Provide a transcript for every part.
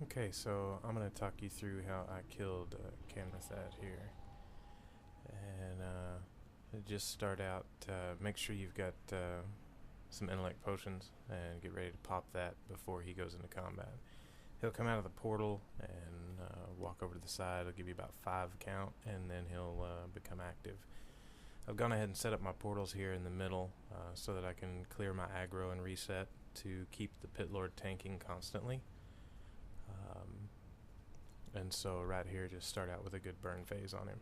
Okay, so I'm going to talk you through how I killed Kanrethad here. And just start out, make sure you've got some intellect potions and get ready to pop that before he goes into combat. He'll come out of the portal and walk over to the side. It'll give you about 5 count, and then he'll become active. I've gone ahead and set up my portals here in the middle so that I can clear my aggro and reset to keep the Pit Lord tanking constantly. And so right here, just start out with a good burn phase on him.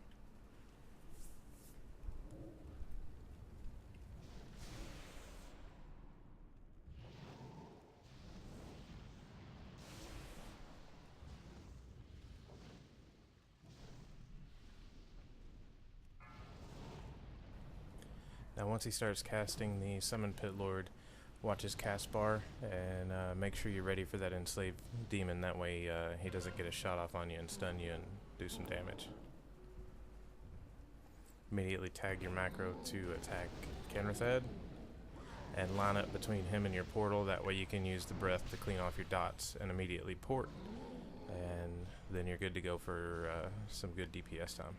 Now once he starts casting the Summon Pit Lord, watch his cast bar and make sure you're ready for that Enslaved Demon. That way he doesn't get a shot off on you and stun you and do some damage. Immediately tag your macro to attack Kanrethad and line up between him and your portal. That way you can use the breath to clean off your dots and immediately port, and then you're good to go for some good DPS time.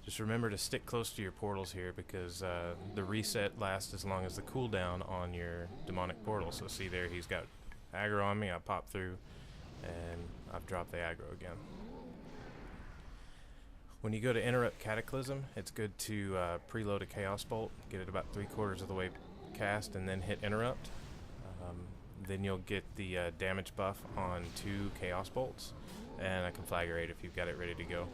Just remember to stick close to your portals here, because the reset lasts as long as the cooldown on your demonic portal. So see there, he's got aggro on me, I pop through, and I've dropped the aggro again. When you go to interrupt Cataclysm, it's good to preload a Chaos Bolt, get it about 3/4 of the way cast, and then hit interrupt. Then you'll get the damage buff on 2 Chaos Bolts, and a Conflagrate if you've got it ready to go.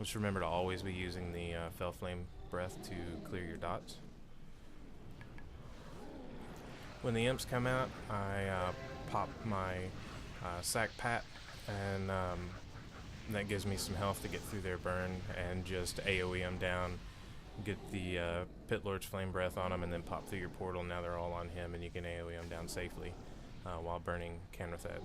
Just remember to always be using the Fell Flame Breath to clear your dots. When the imps come out, I pop my Sack Pat, and that gives me some health to get through their burn and just AoE them down. Get the Pit Lord's Flame Breath on them, and then pop through your portal. Now they're all on him, and you can AoE them down safely while burning Kanrethad.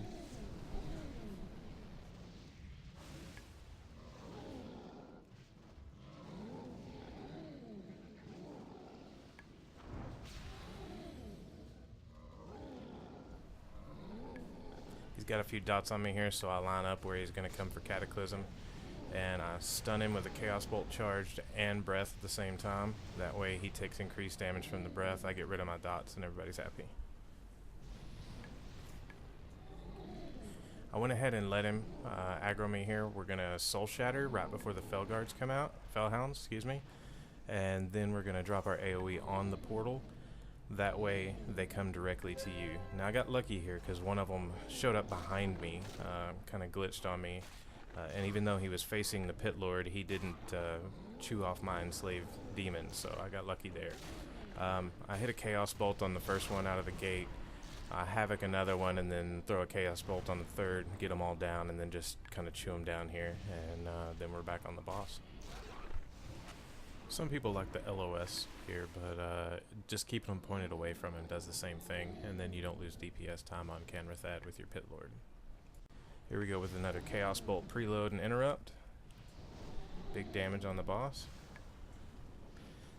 He's got a few dots on me here, so I line up where he's going to come for Cataclysm, and I stun him with a Chaos Bolt charged and breath at the same time. That way he takes increased damage from the breath, I get rid of my dots, and everybody's happy. I went ahead and let him aggro me here. We're going to Soul Shatter right before the Felguards come out, Fellhounds, excuse me, and then we're going to drop our AoE on the portal. That way they come directly to you. Now I got lucky here because one of them showed up behind me, kind of glitched on me, and even though he was facing the Pit Lord, he didn't chew off my Enslaved Demon, so I got lucky there. I hit a Chaos Bolt on the first one out of the gate, Havoc another one, and then throw a Chaos Bolt on the third, get them all down, and then just kind of chew them down here, and then we're back on the boss. Some people like the LOS here, but just keeping them pointed away from him does the same thing, and then you don't lose DPS time on Kanrethad with your Pit Lord. Here we go with another Chaos Bolt preload and interrupt. Big damage on the boss.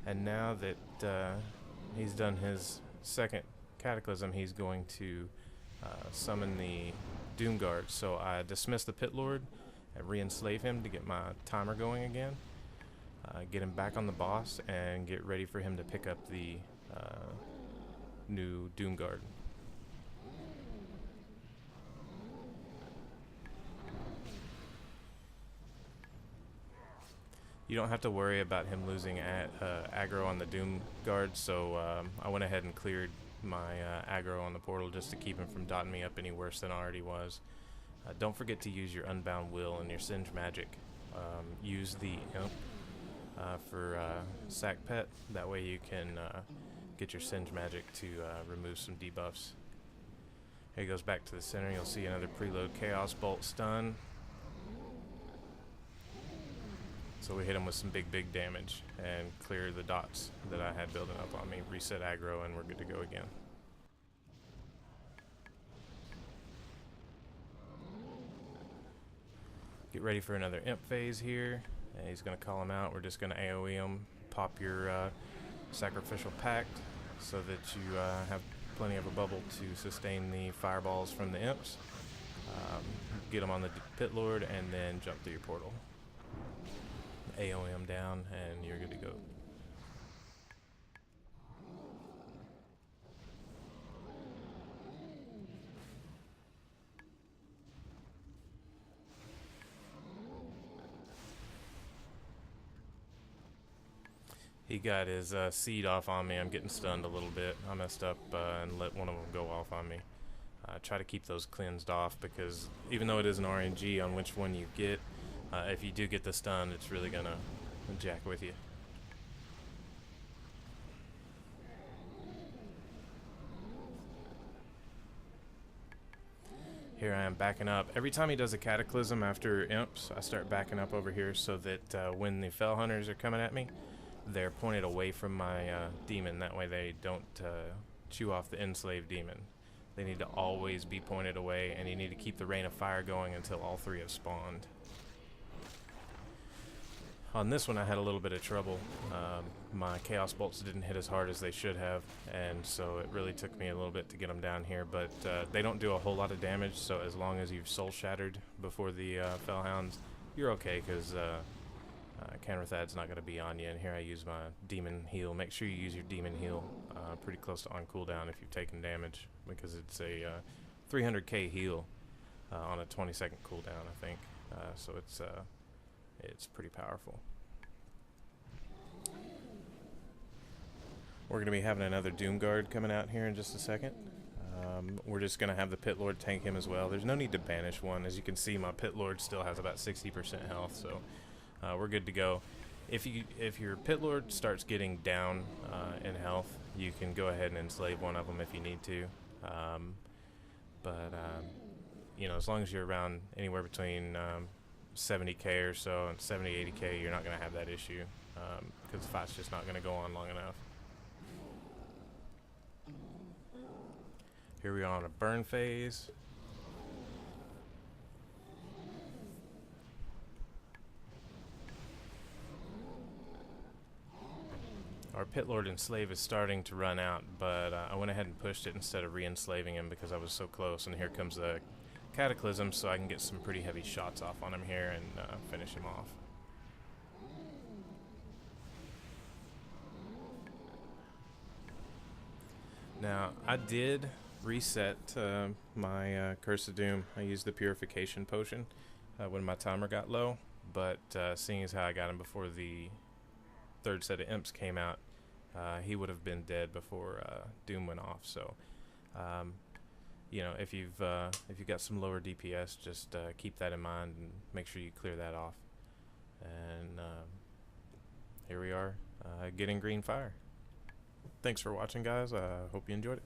And now that he's done his second Cataclysm, he's going to summon the Doomguard. So I dismiss the Pit Lord and re-enslave him to get my timer going again. Get him back on the boss and get ready for him to pick up the new Doomguard. You don't have to worry about him losing aggro on the Doomguard, so I went ahead and cleared my aggro on the portal just to keep him from dotting me up any worse than I already was. Don't forget to use your Unbound Will and your Singe Magic. Use the Imp for Sack Pet. That way you can get your Singe Magic to remove some debuffs. Here he goes back to the center. You'll see another preload Chaos Bolt stun. So we hit him with some big damage and clear the dots that I had building up on me. Reset aggro, and we're good to go again. Get ready for another imp phase here. And he's going to call him out. We're just going to AoE him. Pop your sacrificial pact so that you have plenty of a bubble to sustain the fireballs from the imps. Get them on the pit lord and then jump through your portal. AOM down and you're good to go. He got his seed off on me. I'm getting stunned a little bit. I messed up and let one of them go off on me. Try to keep those cleansed off because even though it is an RNG on which one you get, if you do get the stun, it's really gonna jack with you. Here I am backing up. Every time he does a cataclysm after imps, I start backing up over here so that when the fell hunters are coming at me, they're pointed away from my demon. That way they don't chew off the enslaved demon. They need to always be pointed away, and you need to keep the rain of fire going until all three have spawned. On this one I had a little bit of trouble. My chaos bolts didn't hit as hard as they should have, and so it really took me a little bit to get them down here, but they don't do a whole lot of damage, so as long as you've soul shattered before the fellhounds, you're okay, because Kanrethad's not going to be on you. And here I use my demon heal. Make sure you use your demon heal pretty close to on cooldown if you've taken damage, because it's a 300k heal on a 20-second cooldown, I think. So it's pretty powerful. We're going to be having another Doom Guard coming out here in just a second. We're just going to have the Pit Lord tank him as well. There's no need to banish one. As you can see, my Pit Lord still has about 60% health, so we're good to go. If your Pit Lord starts getting down in health, you can go ahead and enslave one of them if you need to. You know, as long as you're around anywhere between 70k or so and 70-80k, you're not going to have that issue because the fight's just not going to go on long enough. Here we are on a burn phase. Our Pit Lord Enslave is starting to run out, but I went ahead and pushed it instead of re-enslaving him because I was so close, and here comes the Cataclysm, so I can get some pretty heavy shots off on him here and finish him off. Now, I did reset my Curse of Doom. I used the Purification Potion when my timer got low, but seeing as how I got him before the third set of imps came out, he would have been dead before Doom went off. So, you know, if you've got some lower DPS, just keep that in mind and make sure you clear that off. And here we are, getting green fire. Thanks for watching, guys. I hope you enjoyed it.